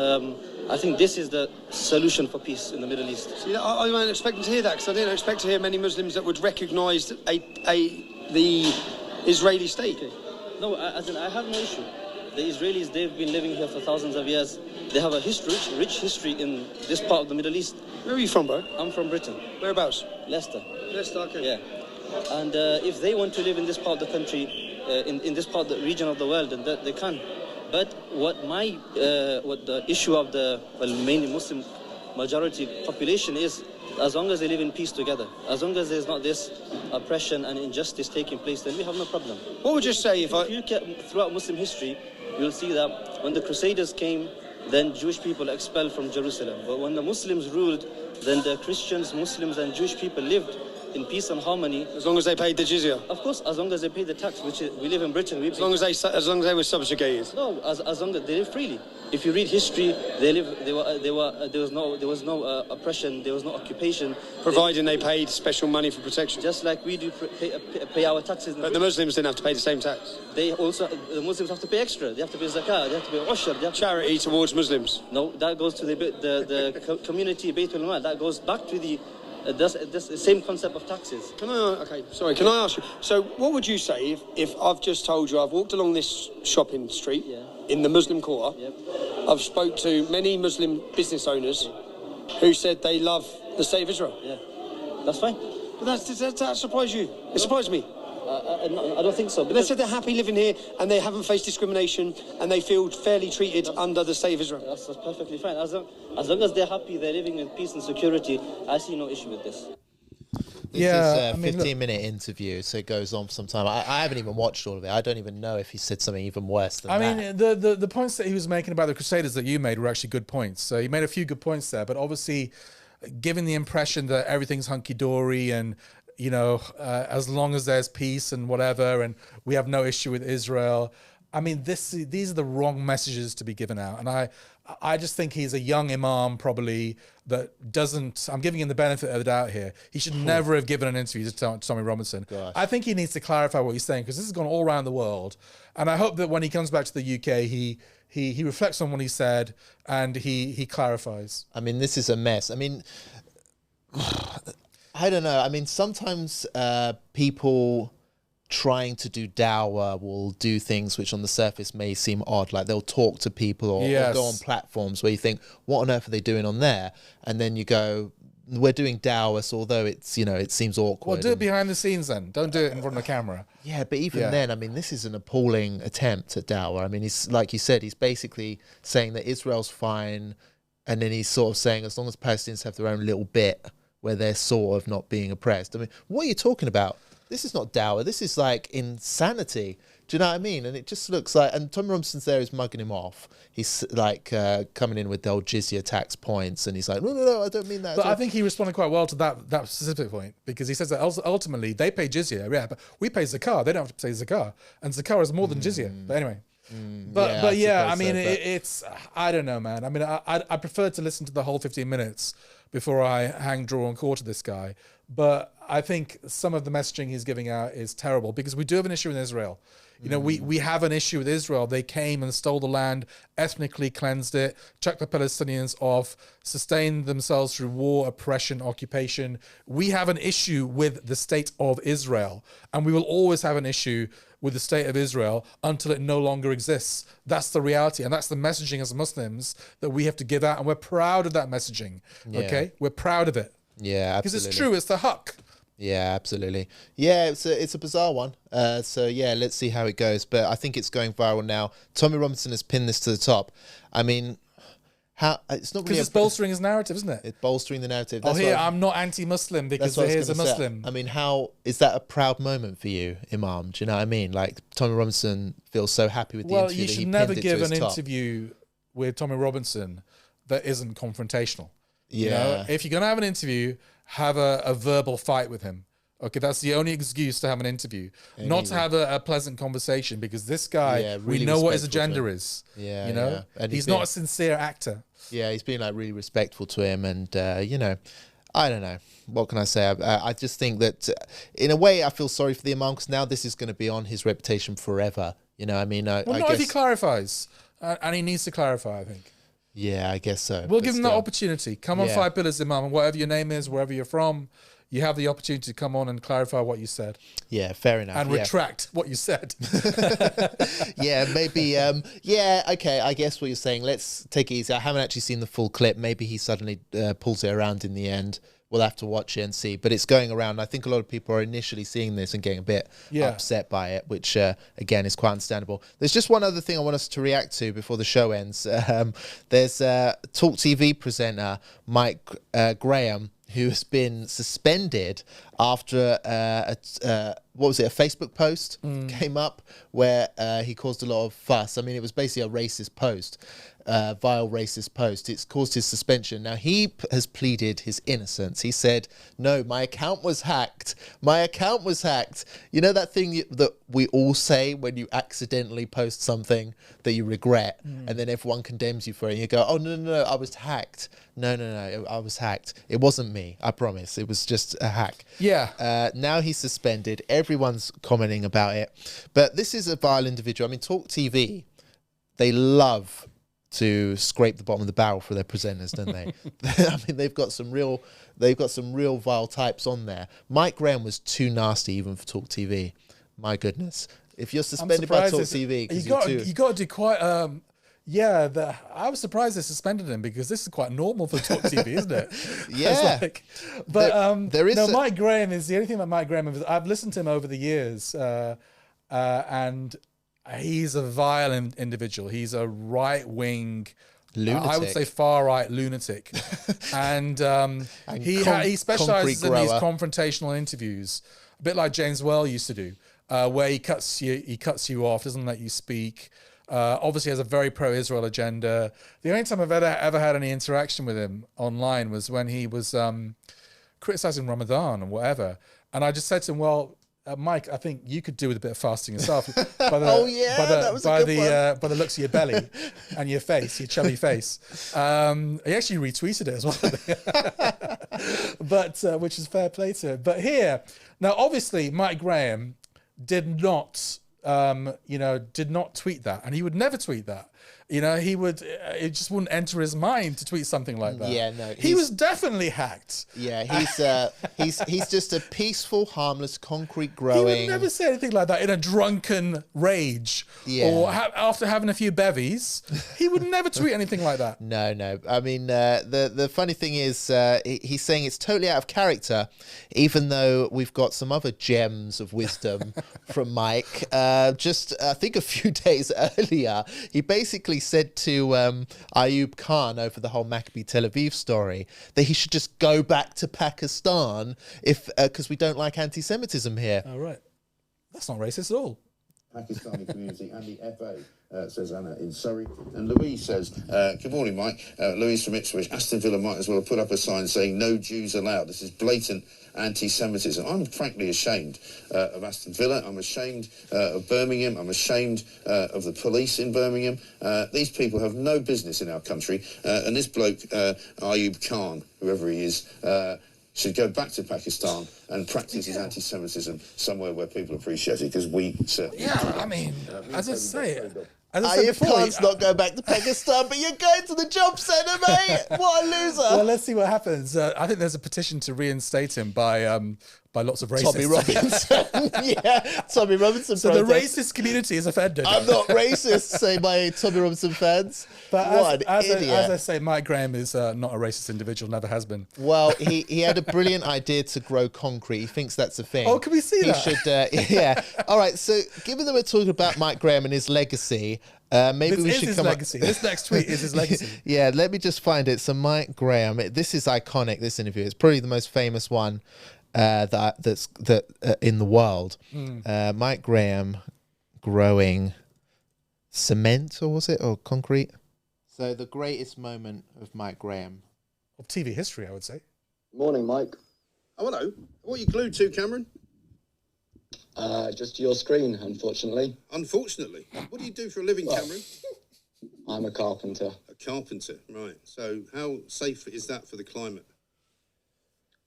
I think this is the solution for peace in the Middle East. See, I wasn't expecting to hear that, because I didn't expect to hear many Muslims that would recognise the Israeli state. Okay. No, I have no issue. The Israelis, they've been living here for thousands of years. They have a rich history in this part of the Middle East. Where are you from, bro? I'm from Britain. Whereabouts? Leicester. Leicester, okay. Yeah. And if they want to live in this part of the country, in this part of the region of the world, then they can. But what the issue of the mainly Muslim majority population is as long as they live in peace together, as long as there's not this oppression and injustice taking place, then we have no problem. What would you say if you look at throughout Muslim history, you'll see that when the Crusaders came, then Jewish people expelled from Jerusalem. But when the Muslims ruled, then the Christians, Muslims and Jewish people lived in peace and harmony. As long as they paid the jizya? Of course, as long as they paid the tax, which we live in Britain. As long as they were subjugated? No, as long as they live freely. If you read history, there was no oppression, there was no occupation. Providing they paid special money for protection? Just like we do pay our taxes. But the Muslims didn't have to pay the same tax? The Muslims have to pay extra. They have to pay zakah, they have to pay ushr. Charity towards Muslims? No, that goes to the community, Baytul Mal. That goes back to the same concept of taxes. Can I ask you, so what would you say if I've just told you I've walked along this shopping street in the Muslim quarter, I've spoke to many Muslim business owners who said they love the state of Israel? Yeah, that's fine. But that surprised you? It surprised me. I don't think so. But they said they're happy living here and they haven't faced discrimination and they feel fairly treated under the state of Israel. That's perfectly fine. As long as they're happy, they're living in peace and security, I see no issue with this. This is a 15-minute interview, so it goes on for some time. I haven't even watched all of it. I don't even know if he said something even worse than that. I mean, the points that he was making about the Crusaders that you made were actually good points. So he made a few good points there, but obviously giving the impression that everything's hunky-dory and as long as there's peace and whatever, and we have no issue with Israel. I mean, these are the wrong messages to be given out. And I just think he's a young imam probably that doesn't, I'm giving him the benefit of the doubt here. He should never have given an interview to Tommy Robinson. Gosh. I think he needs to clarify what he's saying, because this has gone all around the world. And I hope that when he comes back to the UK, he reflects on what he said and he clarifies. I mean, this is a mess. I mean, I don't know. I mean, sometimes people trying to do dawah will do things which on the surface may seem odd, like they'll talk to people or go on platforms where you think, what on earth are they doing on there? And then you go, we're doing dawah, so although it's, it seems awkward. Well, do it behind the scenes then. Don't do it in front of the camera. Yeah, but even then, I mean, this is an appalling attempt at dawah. I mean, he's, like you said, he's basically saying that Israel's fine, and then he's sort of saying as long as Palestinians have their own little bit where they're sort of not being oppressed. I mean, what are you talking about? This is not dawah. This is like insanity. Do you know what I mean? And it just looks like, and Tommy Robinson's there is mugging him off. He's like coming in with the old jizya tax points, and he's like, no, I don't mean that. But I think he responded quite well to that specific point, because he says that ultimately they pay jizya, but we pay zakah. They don't have to pay zakah, and zakah is more than jizya. But anyway. I mean, it's, I don't know, man. I mean, I prefer to listen to the whole 15 minutes before I hang, draw, and quarter this guy. But I think some of the messaging he's giving out is terrible, because we do have an issue in Israel. We have an issue with Israel. They came and stole the land, ethnically cleansed it, chucked the Palestinians off, sustained themselves through war, oppression, occupation. We have an issue with the state of Israel, and we will always have an issue with the state of Israel until it no longer exists. That's the reality, and that's the messaging as Muslims that we have to give out, and we're proud of that messaging. Okay, we're proud of it. Yeah, absolutely. Because it's true. It's the huck. Yeah, absolutely. Yeah, it's a bizarre one. So yeah, let's see how it goes. But I think it's going viral now. Tommy Robinson has pinned this to the top. I mean, how it's not really, because it's bolstering his narrative, isn't it? It's bolstering the narrative. That's I'm not anti-Muslim because here's a Muslim. I mean, how is that a proud moment for you, Imam? Do you know what I mean? Like, Tommy Robinson feels so happy with the interview. Well, you should never give an interview with Tommy Robinson that isn't confrontational. Yeah. If you're going to have an interview, have a verbal fight with him. Okay, that's the only excuse to have an interview. Not to have a pleasant conversation, because this guy, really we know what his agenda is. Yeah, And he's not a sincere actor. Yeah, he's been like really respectful to him, and I don't know. What can I say? I just think that in a way I feel sorry for the Imam, because now this is going to be on his reputation forever. I mean, I not guess if he clarifies, and he needs to clarify, I think. Yeah, I guess so. We'll give him that opportunity. Come on, 5 Pillars, Imam, and whatever your name is, wherever you're from, you have the opportunity to come on and clarify what you said. Yeah, fair enough. And retract what you said. Yeah, maybe. Okay, I guess what you're saying. Let's take it easy. I haven't actually seen the full clip. Maybe he suddenly pulls it around in the end. We'll have to watch it and see. But it's going around. I think a lot of people are initially seeing this and getting a bit upset by it, which, again, is quite understandable. There's just one other thing I want us to react to before the show ends. There's Talk TV presenter Mike Graham. who has been suspended after what was it? A Facebook post came up where he caused a lot of fuss. I mean, it was basically a racist post, vile racist post. It's caused his suspension. Now he has pleaded his innocence. He said, "No, my account was hacked. My account was hacked." You know that thing that we all say when you accidentally post something that you regret, and then everyone condemns you for it. And you go, "Oh no, I was hacked. No, I was hacked. It wasn't me. I promise. It was just a hack." Yeah. Now he's suspended. Everyone's commenting about it, but this is a vile individual. I mean, Talk TV, they love to scrape the bottom of the barrel for their presenters, don't they? I mean, they've got some real vile types on there. Mike Graham was too nasty even for Talk TV. My goodness, if you're suspended by Talk TV, you got to do quite. I was surprised they suspended him because this is quite normal for Talk TV, isn't it? Yeah. Mike Graham is the only thing about Mike Graham is I've listened to him over the years, and he's a violent individual. He's a right-wing lunatic. I would say far-right lunatic. And he specializes in these confrontational interviews, a bit like James Well used to do, where he cuts you off, doesn't let you speak. Obviously has a very pro-Israel agenda. The only time I've ever had any interaction with him online was when he was criticizing Ramadan or whatever. And I just said to him, well, Mike, I think you could do with a bit of fasting yourself. By the looks of your belly and your face, your chubby face. He actually retweeted it as well. But which is fair play to him. But here, now obviously Mike Graham did not tweet that, and he would never tweet that. It just wouldn't enter his mind to tweet something like that. Yeah, no. He was definitely hacked. Yeah, he's just a peaceful, harmless, concrete growing. He would never say anything like that in a drunken rage or after having a few bevies. He would never tweet anything like that. No. I mean, the funny thing is, he's saying it's totally out of character, even though we've got some other gems of wisdom from Mike. Just, I think a few days earlier, he basically said to Ayoub Khan over the whole Maccabi Tel Aviv story that he should just go back to Pakistan because we don't like anti-Semitism here. Oh, right. That's not racist at all. Pakistani community and the FA, says Anna in Surrey. And Louise says, good morning, Mike. Louise from Ipswich. Aston Villa might as well have put up a sign saying no Jews allowed. This is blatant anti-Semitism. I'm frankly ashamed of Aston Villa. I'm ashamed of Birmingham. I'm ashamed of the police in Birmingham. These people have no business in our country. And this bloke, Ayoub Khan, whoever he is, should go back to Pakistan and practice his anti-Semitism somewhere where people appreciate it, because we certainly... Yeah, I mean, as I say... Ayoub Khan's not going back to Pakistan, but you're going to the job centre, mate. What a loser. Well, let's see what happens. I think there's a petition to reinstate him by lots of racists. Tommy Robinson. Yeah, Tommy Robinson. So protest. The racist community is offended. I'm not racist, say my Tommy Robinson fans. But what an idiot. As I say, Mike Graham is not a racist individual, never has been. Well, he had a brilliant idea to grow concrete. He thinks that's a thing. Oh, can we see that? He should, yeah. All right, so given that we're talking about Mike Graham and his legacy, maybe we should come legacy. This next tweet is his legacy. Yeah, let me just find it. So Mike Graham, this is iconic, this interview. It's probably the most famous one that's in the world. Mike Graham growing cement, or was it, or concrete? So the greatest moment of Mike Graham. Of TV history, I would say. Morning, Mike. Oh, hello. What are you glued to, Cameron? Just your screen, unfortunately. Unfortunately? What do you do for a living, Cameron? I'm a carpenter. A carpenter, right. So how safe is that for the climate?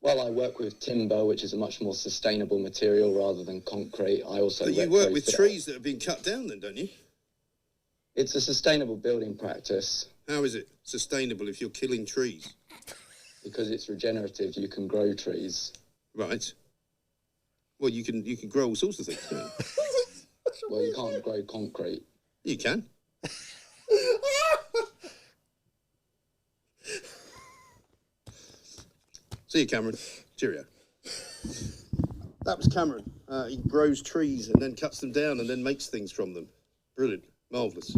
Well, I work with timber, which is a much more sustainable material rather than concrete. I also... But you work with trees that have been cut down then, don't you? It's a sustainable building practice. How is it sustainable if you're killing trees? Because it's regenerative, you can grow trees. Right. Well, you can grow all sorts of things, don't you? Well, you can't grow concrete. You can. See you, Cameron. Cheerio. That was Cameron. He grows trees and then cuts them down and then makes things from them. Brilliant. Marvellous.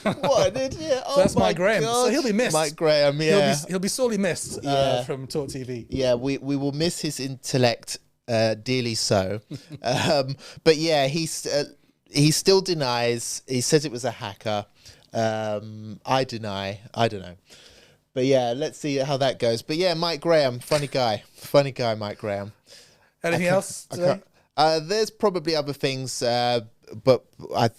What an idiot! So that's Mike Graham. God. So he'll be missed. Mike Graham, yeah. He'll be sorely missed from Talk TV. Yeah, we will miss his intellect dearly so. But yeah, he still denies. He says it was a hacker. I deny. I don't know. But yeah, let's see how that goes. But yeah, Mike Graham, funny guy, Mike Graham. Anything else today? There's probably other things, but I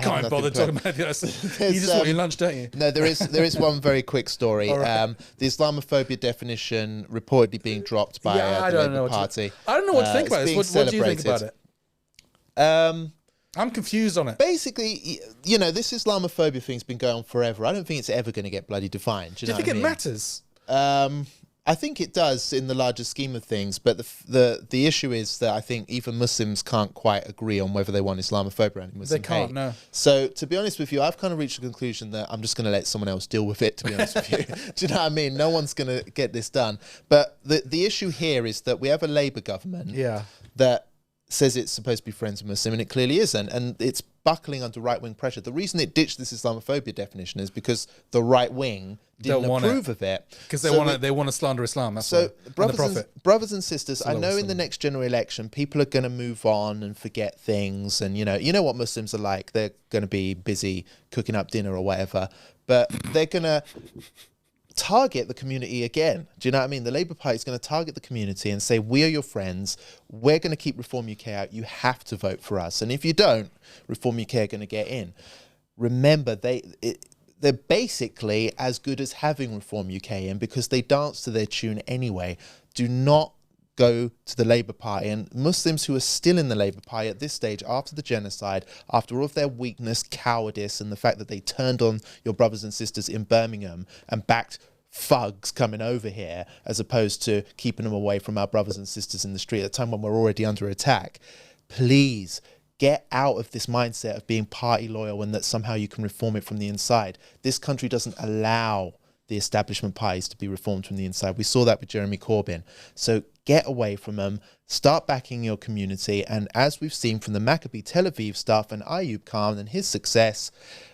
can't bother talking about it. You just want your lunch, don't you? No, there is one very quick story. Right. The Islamophobia definition reportedly being dropped by the Labour Party. I don't know what to think about this. What do you think about it? I'm confused on it. Basically, this Islamophobia thing's been going on forever. I don't think it's ever going to get bloody defined. Do you think it matters? I think it does in the larger scheme of things, but the issue is that I think even Muslims can't quite agree on whether they want Islamophobia or anti-Muslim They can't, hate. no. So to be honest with you, I've kind of reached the conclusion that I'm just going to let someone else deal with it, to be honest with you. Do you know what I mean? No one's going to get this done. But the issue here is that we have a Labour government that says it's supposed to be friends with Muslim, and it clearly isn't, and it's buckling under right-wing pressure. The reason it ditched this Islamophobia definition is because the right wing didn't approve of it, because they want to slander Islam. That's so why. brothers and sisters, I know in the next general election people are going to move on and forget things, and you know what Muslims are like. They're going to be busy cooking up dinner or whatever, but they're going to target the community again. Do you know what I mean? The Labour Party is going to target the community and say, we are your friends, we're going to keep Reform UK out, you have to vote for us, and if you don't, Reform UK are going to get in. Remember, they're basically as good as having Reform UK in, because they dance to their tune anyway. Do not go to the Labour Party, and Muslims who are still in the Labour Party at this stage after the genocide, after all of their weakness, cowardice, and the fact that they turned on your brothers and sisters in Birmingham and backed thugs coming over here as opposed to keeping them away from our brothers and sisters in the street at a time when we're already under attack, please get out of this mindset of being party loyal and that somehow you can reform it from the inside. This country doesn't allow the establishment parties to be reformed from the inside. We saw that with Jeremy Corbyn. So get away from them, start backing your community, and as we've seen from the Maccabi Tel Aviv stuff and Ayoub Khan and his success,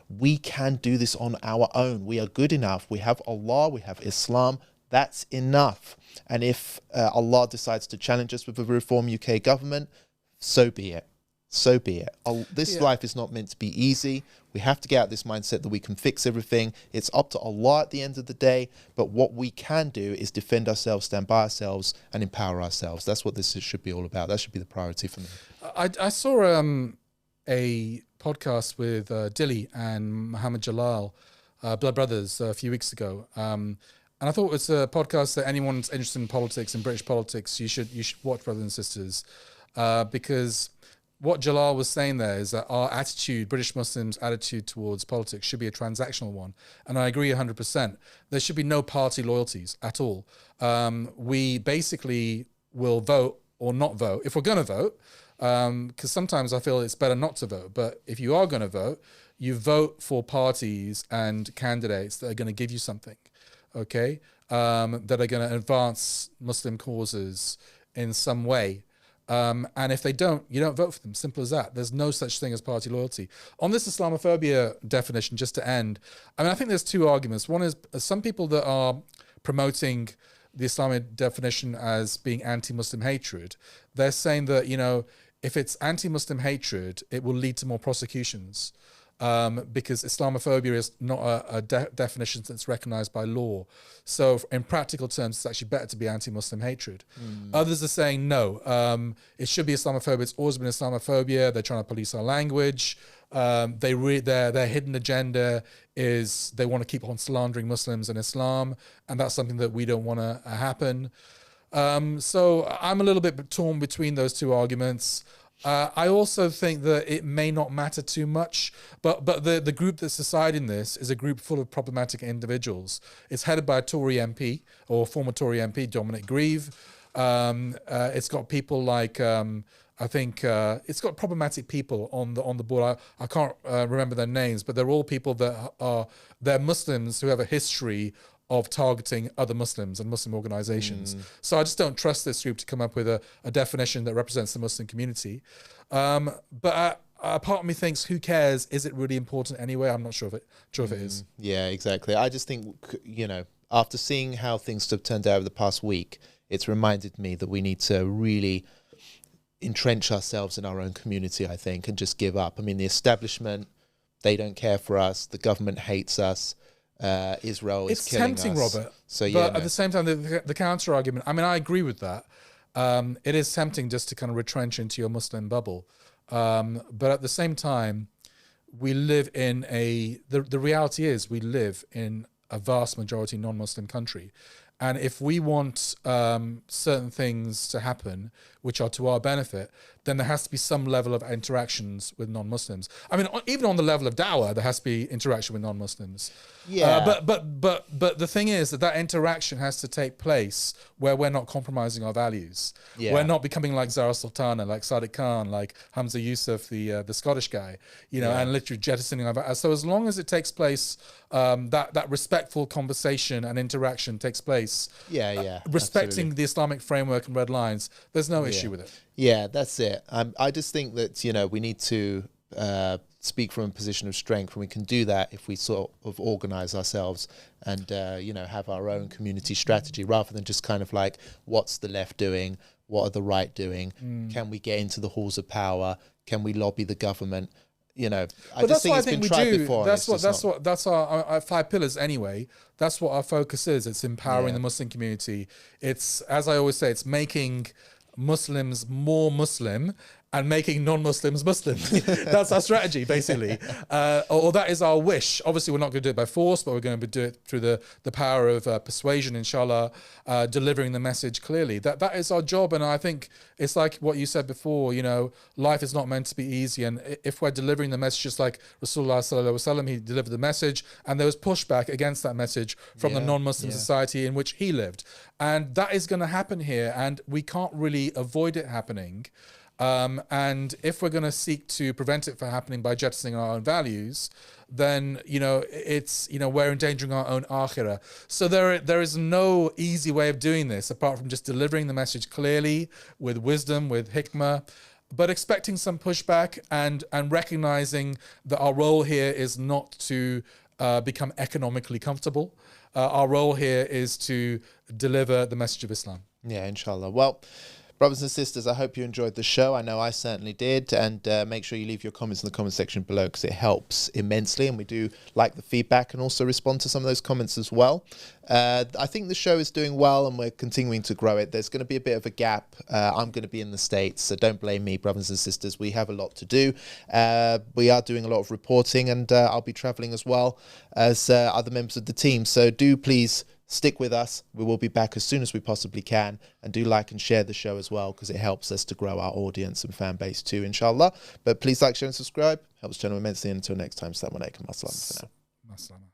we can do this on our own. We are good enough. We have Allah, we have Islam. That's enough. And if Allah decides to challenge us with a Reform UK government, so be it. So be it. This life is not meant to be easy. We have to get out of this mindset that we can fix everything. It's up to Allah at the end of the day. But what we can do is defend ourselves, stand by ourselves, and empower ourselves. That's what this should be all about. That should be the priority for me. I saw a podcast with Dilly and Muhammad Jalal, Blood Brothers, a few weeks ago. And I thought it's a podcast that anyone's interested in politics and British politics, you should watch, brothers and sisters, because what Jalal was saying there is that our attitude, British Muslims' attitude towards politics, should be a transactional one. And I agree 100%. There should be no party loyalties at all. We basically will vote or not vote, if we're going to vote, because sometimes I feel it's better not to vote. But if you are going to vote, you vote for parties and candidates that are going to give you something, okay? That are going to advance Muslim causes in some way. And if they don't, you don't vote for them. Simple as that. There's no such thing as party loyalty. On this Islamophobia definition, just to end, I mean, I think there's two arguments. One is some people that are promoting the Islamic definition as being anti-Muslim hatred. They're saying that, if it's anti-Muslim hatred, it will lead to more prosecutions. Because Islamophobia is not a definition that's recognized by law. So in practical terms, it's actually better to be anti-Muslim hatred. Others are saying, no, it should be Islamophobia. It's always been Islamophobia. They're trying to police our language. Their hidden agenda is they want to keep on slandering Muslims and Islam, and that's something that we don't want to happen. So I'm a little bit torn between those two arguments. I also think that it may not matter too much, but the group that's deciding this is a group full of problematic individuals. It's headed by a Tory MP, or former Tory MP, Dominic Grieve. It's got people like, it's got problematic people on the board. I can't remember their names, but they're all people that they're Muslims who have a history of targeting other Muslims and Muslim organizations. So I just don't trust this group to come up with a definition that represents the Muslim community. But a part of me thinks, who cares? Is it really important anyway? I'm not sure if it is. Yeah, exactly. I just think, you know, after seeing how things have turned out over the past week, it's reminded me that we need to really entrench ourselves in our own community, I think, and just give up. I mean, the establishment, they don't care for us. The government hates us. Israel is killing us. It's tempting, Robert. So, yeah, but at the same time, the counter argument, I mean, I agree with that. It is tempting just to kind of retrench into your Muslim bubble. But at the same time, we live in the reality is we live in a vast majority non-Muslim country. And if we want certain things to happen, which are to our benefit, then there has to be some level of interactions with non-Muslims. I mean, even on the level of dawah, there has to be interaction with non-Muslims. Yeah. But the thing is that interaction has to take place where we're not compromising our values. Yeah. We're not becoming like Zara Sultana, like Sadiq Khan, like Hamza Yusuf, the Scottish guy, you know, and literally jettisoning our values. So as long as it takes place, that respectful conversation and interaction takes place, respecting absolutely. the Islamic framework and red lines, there's no issue with it. Yeah, that's it. I just think that, you know, we need to speak from a position of strength, and we can do that if we sort of organize ourselves and, you know, have our own community strategy rather than just kind of like, what's the left doing? What are the right doing? Can we get into the halls of power? Can we lobby the government? You know, I just think it's been tried before. That's our 5 pillars anyway. That's what our focus is. It's empowering the Muslim community. It's, as I always say, it's making Muslims more Muslim and making non-Muslims Muslim. That's our strategy, basically. Or that is our wish. Obviously, we're not going to do it by force, but we're going to do it through the power of persuasion, inshallah, delivering the message clearly. That is our job. And I think it's like what you said before, you know, life is not meant to be easy. And if we're delivering the message, just like Rasulullah sallallahu alaihi wasallam, he delivered the message, and there was pushback against that message from the non-Muslim society in which he lived. And that is going to happen here, and we can't really avoid it happening. And if we're going to seek to prevent it from happening by jettisoning our own values, then, you know, it's, you know, we're endangering our own akhirah. So there is no easy way of doing this apart from just delivering the message clearly with wisdom, with hikmah, but expecting some pushback and recognizing that our role here is not to become economically comfortable. Our role here is to deliver the message of Islam. Yeah, inshallah. Well, brothers and sisters, I hope you enjoyed the show. I know I certainly did. And make sure you leave your comments in the comment section below, because it helps immensely. And we do like the feedback and also respond to some of those comments as well. I think the show is doing well, and we're continuing to grow it. There's going to be a bit of a gap. I'm going to be in the States, so don't blame me, brothers and sisters. We have a lot to do. We are doing a lot of reporting, and I'll be traveling as well as other members of the team. So do please stick with us. We will be back as soon as we possibly can, and do like and share the show as well, because it helps us to grow our audience and fan base too, inshallah. But please like, share and subscribe. Helps the channel immensely. And until next time, Assalamu alaikum. Assalam for now.